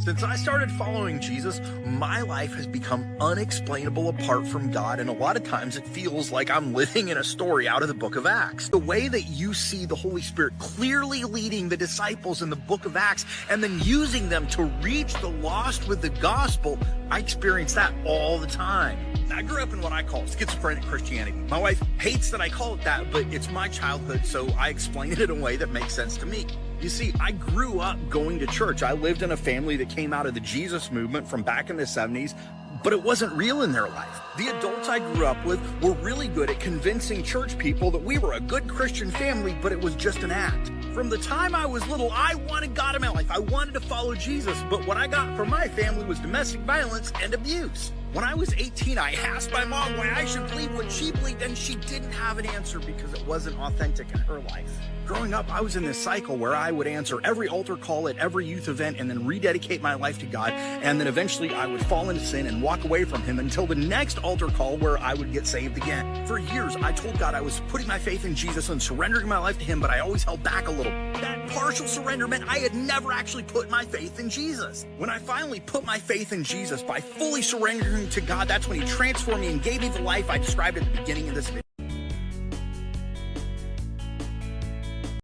Since I started following Jesus, my life has become unexplainable apart from God, and a lot of times it feels like I'm living in a story out of the book of Acts. The way that you see the Holy Spirit clearly leading the disciples in the book of Acts and then using them to reach the lost with the gospel, I experience that all the time. I grew up in what I call schizophrenic Christianity. My wife hates that I call it that, but it's my childhood, so I explain it in a way that makes sense to me. You see, I grew up going to church. I lived in a family that came out of the Jesus movement from back in the 70s, but it wasn't real in their life. The adults I grew up with were really good at convincing church people that we were a good Christian family, but it was just an act. From the time I was little, I wanted God in my life. I wanted to follow Jesus, but what I got from my family was domestic violence and abuse. When I was 18, I asked my mom why I should believe what she believed, and she didn't have an answer because it wasn't authentic in her life. Growing up, I was in this cycle where I would answer every altar call at every youth event and then rededicate my life to God, and then eventually I would fall into sin and walk away from Him until the next altar call where I would get saved again. For years, I told God I was putting my faith in Jesus and surrendering my life to Him, but I always held back a little. That partial surrender meant I had never actually put my faith in Jesus. When I finally put my faith in Jesus by fully surrendering to God, that's when He transformed me and gave me the life I described at the beginning of this video.